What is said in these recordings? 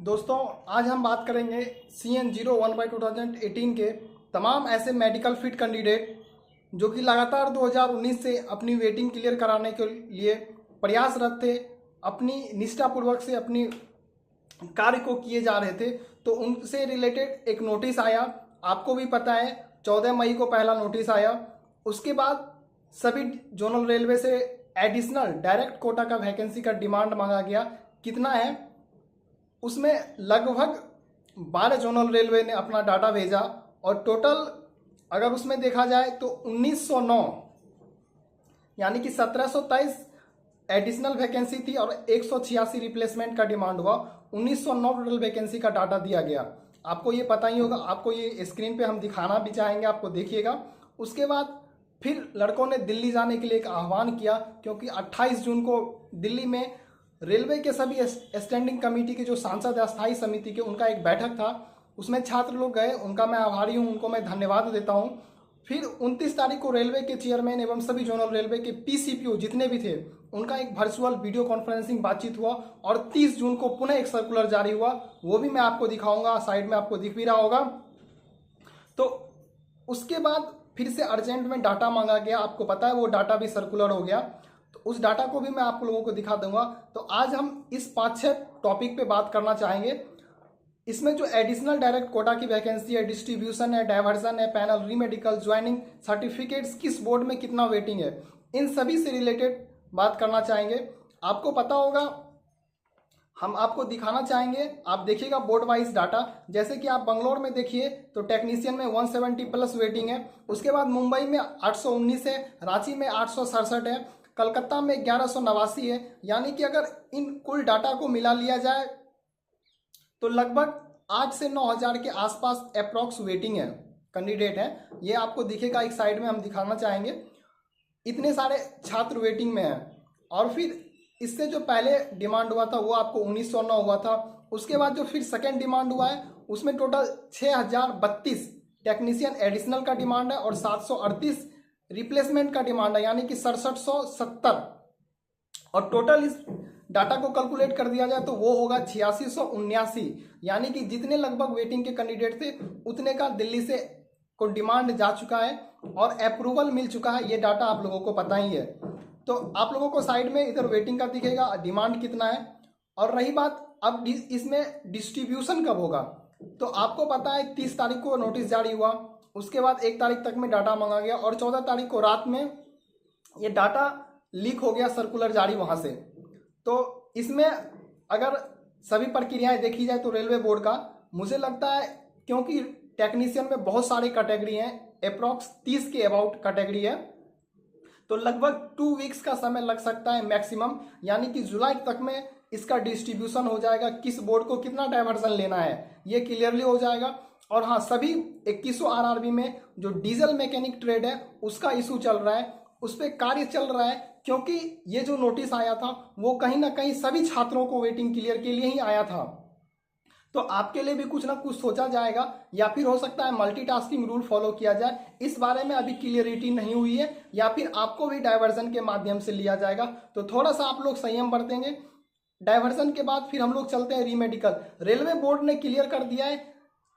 दोस्तों, आज हम बात करेंगे CN01/2018 के तमाम ऐसे मेडिकल फिट कैंडिडेट जो कि लगातार 2019 से अपनी वेटिंग क्लियर कराने के लिए प्रयासरत थे, अपनी निष्ठापूर्वक से अपनी कार्य को किए जा रहे थे। तो उनसे रिलेटेड एक नोटिस आया, आपको भी पता है 14 मई को पहला नोटिस आया। उसके बाद सभी जोनल रेलवे से एडिशनल डायरेक्ट कोटा का वैकेंसी का डिमांड मांगा गया। कितना है? उसमें लगभग 12 जोनल रेलवे ने अपना डाटा भेजा और टोटल अगर उसमें देखा जाए तो 1909 यानी कि 1723 एडिशनल वैकेंसी थी और 186 रिप्लेसमेंट का डिमांड हुआ। 1909 टोटल वैकेंसी का डाटा दिया गया। आपको ये पता ही होगा, आपको ये स्क्रीन पे हम दिखाना भी चाहेंगे, आपको देखिएगा। उसके बाद फिर लड़कों ने दिल्ली जाने के लिए एक आह्वान किया, क्योंकि 28 जून को दिल्ली में रेलवे के सभी स्टैंडिंग कमेटी के जो सांसद अस्थायी समिति के उनका एक बैठक था, उसमें छात्र लोग गए। उनका मैं आभारी हूँ, उनको मैं धन्यवाद देता हूँ। फिर 29 तारीख को रेलवे के चेयरमैन एवं सभी जोनल रेलवे के PCPO जितने भी थे, उनका एक वर्चुअल वीडियो कॉन्फ्रेंसिंग बातचीत हुआ और 30 जून को पुनः एक सर्कुलर जारी हुआ। वो भी मैं आपको दिखाऊंगा, साइड में आपको दिख भी रहा होगा। तो उसके बाद फिर से अर्जेंट में डाटा मांगा गया, आपको पता है वो डाटा भी सर्कुलर हो गया। तो उस डाटा को भी मैं आप लोगों को दिखा दूंगा। तो आज हम इस 5-6 टॉपिक पे बात करना चाहेंगे। इसमें जो एडिशनल डायरेक्ट कोटा की वैकेंसी है, डिस्ट्रीब्यूशन है, डायवर्जन है, पैनल, रीमेडिकल, ज्वाइनिंग, सर्टिफिकेट्स, किस बोर्ड में कितना वेटिंग है, इन सभी से रिलेटेड बात करना चाहेंगे। आपको पता होगा, हम आपको दिखाना चाहेंगे। आप देखिएगा बोर्ड वाइज डाटा। जैसे कि आप बंगलोर में देखिए तो टेक्नीशियन में 170 प्लस वेटिंग है। उसके बाद मुंबई में 819 है, रांची में 867 है, कलकत्ता में 1189 है। यानी कि अगर इन कुल डाटा को मिला लिया जाए तो लगभग 8 से 9 हज़ार के आसपास अप्रॉक्स वेटिंग है, कैंडिडेट है। ये आपको दिखेगा, एक साइड में हम दिखाना चाहेंगे। इतने सारे छात्र वेटिंग में हैं। और फिर इससे जो पहले डिमांड हुआ था वो आपको 1909 हुआ था। उसके बाद जो फिर सेकेंड डिमांड हुआ है उसमें टोटल 6032 टेक्नीशियन एडिशनल का डिमांड है और 738 रिप्लेसमेंट का डिमांड है, यानी कि 6770। और टोटल इस डाटा को कैलकुलेट कर दिया जाए तो वो होगा 8679। यानी कि जितने लगभग वेटिंग के कैंडिडेट थे उतने का दिल्ली से को डिमांड जा चुका है और अप्रूवल मिल चुका है। ये डाटा आप लोगों को पता ही है। तो आप लोगों को साइड में इधर वेटिंग का दिखेगा, डिमांड कितना है। और रही बात अब इसमें डिस्ट्रीब्यूशन कब होगा, तो आपको पता है 30 तारीख को नोटिस जारी हुआ। उसके बाद 1 तारीख तक में डाटा मांगा गया और 14 तारीख को रात में ये डाटा लीक हो गया, सर्कुलर जारी वहां से। तो इसमें अगर सभी प्रक्रियाएं देखी जाए तो रेलवे बोर्ड का मुझे लगता है, क्योंकि टेक्नीशियन में बहुत सारी कैटेगरी हैं, अप्रॉक्स 30 के अबाउट कैटेगरी है, तो लगभग 2 वीक्स का समय लग सकता है मैक्सिमम। यानी कि जुलाई तक में इसका डिस्ट्रीब्यूशन हो जाएगा, किस बोर्ड को कितना डायवर्जन लेना है ये क्लियरली हो जाएगा। और हाँ, सभी 2100 RRB में जो डीजल मैकेनिक ट्रेड है उसका इशू चल रहा है, उस पर कार्य चल रहा है। क्योंकि ये जो नोटिस आया था वो कहीं ना कहीं सभी छात्रों को वेटिंग क्लियर के लिए ही आया था। तो आपके लिए भी कुछ ना कुछ सोचा जाएगा, या फिर हो सकता है मल्टीटास्किंग रूल फॉलो किया जाए। इस बारे में अभी क्लियरिटी नहीं हुई है, या फिर आपको भी डायवर्जन के माध्यम से लिया जाएगा। तो थोड़ा सा आप लोग संयम बरतेंगे। डायवर्जन के बाद फिर हम लोग चलते हैं रीमेडिकल। रेलवे बोर्ड ने क्लियर कर दिया है,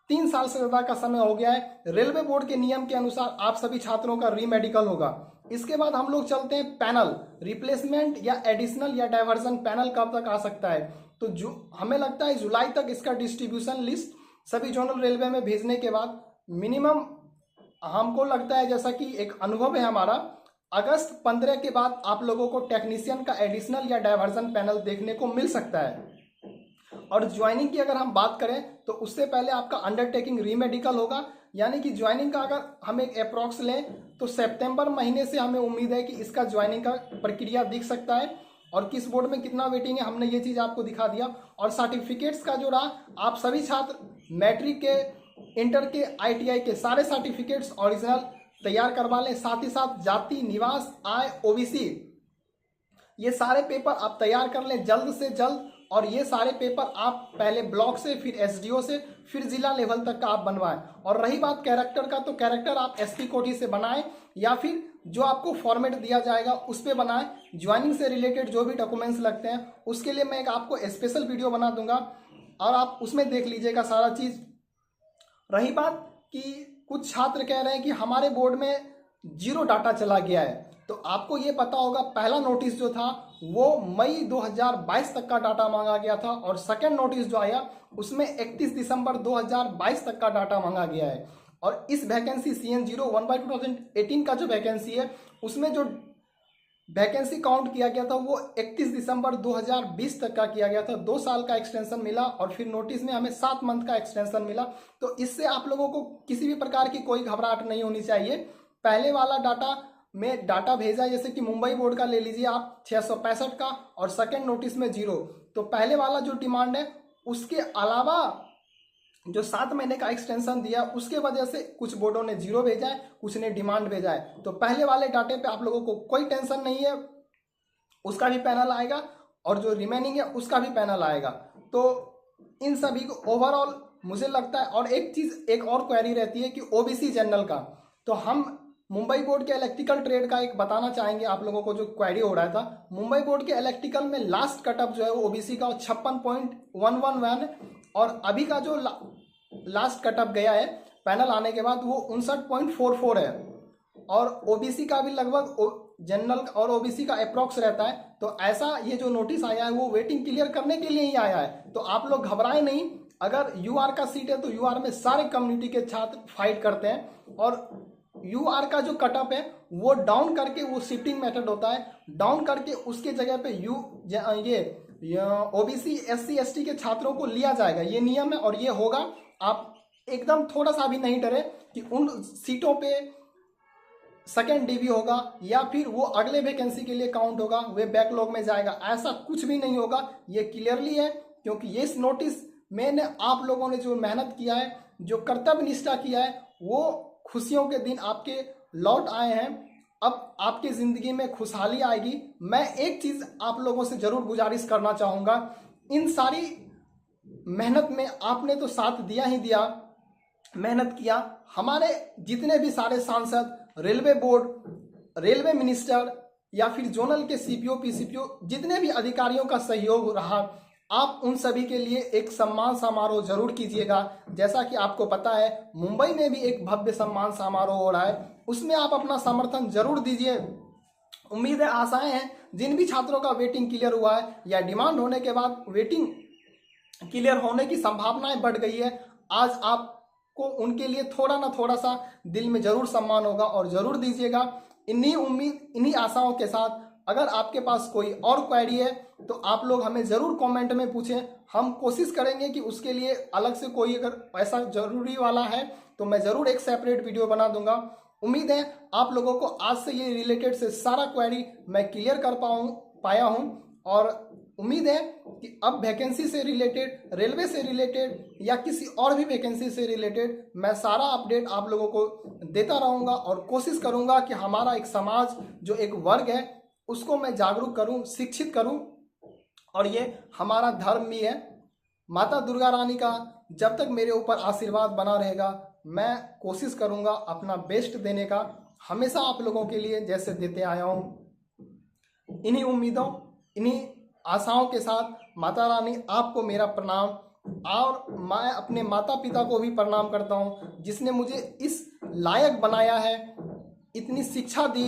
3 साल से ज्यादा का समय हो गया है। रेलवे बोर्ड के नियम के अनुसार आप सभी छात्रों का रीमेडिकल होगा। इसके बाद हम लोग चलते हैं पैनल, रिप्लेसमेंट या एडिशनल या डायवर्जन पैनल कब तक आ सकता है। तो हमें लगता है जुलाई तक इसका डिस्ट्रीब्यूशन लिस्ट सभी जोनल रेलवे में भेजने के बाद मिनिमम हमको लगता है, जैसा कि एक अनुभव है हमारा, अगस्त 15 के बाद आप लोगों को टेक्नीशियन का एडिशनल या डायवर्जन पैनल देखने को मिल सकता है। और ज्वाइनिंग की अगर हम बात करें तो उससे पहले आपका अंडरटेकिंग रीमेडिकल होगा। यानी कि ज्वाइनिंग का अगर हम एक अप्रॉक्स लें तो सितंबर महीने से हमें उम्मीद है कि इसका ज्वाइनिंग का प्रक्रिया दिख सकता है। और किस बोर्ड में कितना वेटिंग है हमने ये चीज़ आपको दिखा दिया। और सर्टिफिकेट्स का जो रहा, आप सभी छात्र मैट्रिक के, इंटर के, ITI के सारे सर्टिफिकेट्स ओरिजिनल तैयार करवा लें। साथ ही साथ जाति, निवास, आय, OBC ये सारे पेपर आप तैयार कर लें जल्द से जल्द। और ये सारे पेपर आप पहले ब्लॉक से, फिर SDO से, फिर जिला लेवल तक का आप बनवाएं। और रही बात कैरेक्टर का, तो कैरेक्टर आप SP कोटी से बनाएं या फिर जो आपको फॉर्मेट दिया जाएगा उस पर बनाएं। ज्वाइनिंग से रिलेटेड जो भी डॉक्यूमेंट्स लगते हैं उसके लिए मैं एक आपको स्पेशल वीडियो बना दूंगा। और आप उसमें देख लीजिएगा सारा चीज़। रही बात कि कुछ छात्र कह रहे हैं कि हमारे बोर्ड में 0 डाटा चला गया है, तो आपको ये पता होगा पहला नोटिस जो था वो मई 2022 तक का डाटा मांगा गया था, और सेकंड नोटिस जो आया उसमें 31 दिसंबर 2022 तक का डाटा मांगा गया है। और इस वैकेंसी CN01/2018 का जो वैकेंसी है उसमें जो वैकेंसी काउंट किया गया था वो 31 दिसंबर 2020 तक का किया गया था। 2 साल का एक्सटेंशन मिला और फिर नोटिस में हमें 7 मंथ का एक्सटेंशन मिला। तो इससे आप लोगों को किसी भी प्रकार की कोई घबराहट नहीं होनी चाहिए। पहले वाला डाटा में डाटा भेजा, जैसे कि मुंबई बोर्ड का ले लीजिए आप 665 का, और सेकेंड नोटिस में 0। तो पहले वाला जो डिमांड है उसके अलावा जो 7 महीने का एक्सटेंशन दिया उसके वजह से कुछ बोर्डों ने 0 भेजा है, कुछ ने डिमांड भेजा है। तो पहले वाले डाटे पे आप लोगों को कोई टेंशन नहीं है, उसका भी पैनल आएगा और जो रिमेनिंग है उसका भी पैनल आएगा। तो इन सभी को ओवरऑल मुझे लगता है, और एक चीज़ एक और क्वेरी रहती है कि OBC जनरल का, तो हम मुंबई बोर्ड के इलेक्ट्रिकल ट्रेड का एक बताना चाहेंगे आप लोगों को जो क्वेरी हो रहा था। मुंबई बोर्ड के इलेक्ट्रिकल में लास्ट कटअप जो है वो OBC का 56.111 है, और अभी का जो लास्ट कटअप गया है पैनल आने के बाद वो 59.44 है, और OBC का भी लगभग जनरल और OBC का अप्रॉक्स रहता है। तो ऐसा ये जो नोटिस आया है वो वेटिंग क्लियर करने के लिए ही आया है। तो आप लोग घबराएं नहीं। अगर UR का सीट है तो UR में सारे कम्युनिटी के छात्र फाइट करते हैं, और UR का जो कटअप है वो डाउन करके, वो शिफ्टिंग मेथड होता है, डाउन करके उसके जगह पे ये OBC SC ST के छात्रों को लिया जाएगा। ये नियम है और ये होगा। आप एकदम थोड़ा सा भी नहीं डरे कि उन सीटों पे सेकेंड DB होगा या फिर वो अगले वैकेंसी के लिए काउंट होगा, वे बैकलॉग में जाएगा, ऐसा कुछ भी नहीं होगा। ये क्लियरली है, क्योंकि ये इस नोटिस में आप लोगों ने जो मेहनत किया है, जो कर्तव्य निष्ठा किया है, वो खुशियों के दिन आपके लौट आए हैं। अब आपकी ज़िंदगी में खुशहाली आएगी। मैं एक चीज़ आप लोगों से ज़रूर गुजारिश करना चाहूँगा, इन सारी मेहनत में आपने तो साथ दिया ही दिया, मेहनत किया। हमारे जितने भी सारे सांसद, रेलवे बोर्ड, रेलवे मिनिस्टर या फिर जोनल के CPO PCPO जितने भी अधिकारियों का सहयोग रहा, आप उन सभी के लिए एक सम्मान समारोह जरूर कीजिएगा। जैसा कि आपको पता है मुंबई में भी एक भव्य सम्मान समारोह हो रहा है, उसमें आप अपना समर्थन जरूर दीजिए। उम्मीद है, आशाएं हैं, जिन भी छात्रों का वेटिंग क्लियर हुआ है या डिमांड होने के बाद वेटिंग क्लियर होने की संभावनाएं बढ़ गई है, आज आपको उनके लिए थोड़ा ना थोड़ा सा दिल में जरूर सम्मान होगा और जरूर दीजिएगा। इन्हीं उम्मीद, इन्हीं आशाओं के साथ अगर आपके पास कोई और क्वेरी है तो आप लोग हमें ज़रूर कमेंट में पूछें। हम कोशिश करेंगे कि उसके लिए अलग से कोई अगर ऐसा ज़रूरी वाला है तो मैं ज़रूर एक सेपरेट वीडियो बना दूंगा। उम्मीद है आप लोगों को आज से ये रिलेटेड से सारा क्वेरी मैं क्लियर कर पाया हूँ, और उम्मीद है कि अब वैकेंसी से रिलेटेड, रेलवे से रिलेटेड या किसी और भी वैकेंसी से रिलेटेड मैं सारा अपडेट आप लोगों को देता रहूँगा, और कोशिश करूँगा कि हमारा एक समाज, जो एक वर्ग है, उसको मैं जागरूक करूं, शिक्षित करूं, और ये हमारा धर्म भी है। माता दुर्गा रानी का जब तक मेरे ऊपर आशीर्वाद बना रहेगा, मैं कोशिश करूंगा अपना बेस्ट देने का, हमेशा आप लोगों के लिए जैसे देते आया हूं। इन्हीं उम्मीदों, इन्हीं आशाओं के साथ माता रानी आपको मेरा प्रणाम, और मैं अपने माता पिता को भी प्रणाम करता हूं जिसने मुझे इस लायक बनाया है, इतनी शिक्षा दी।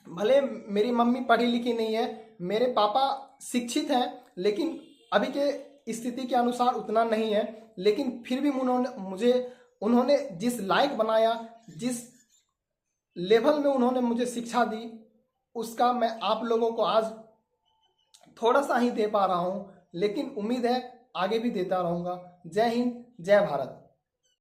भले मेरी मम्मी पढ़ी लिखी नहीं है, मेरे पापा शिक्षित हैं, लेकिन अभी के स्थिति के अनुसार उतना नहीं है, लेकिन फिर भी उन्होंने जिस लायक बनाया, जिस लेवल में उन्होंने मुझे शिक्षा दी, उसका मैं आप लोगों को आज थोड़ा सा ही दे पा रहा हूँ, लेकिन उम्मीद है आगे भी देता रहूँगा। जय हिंद, जय भारत।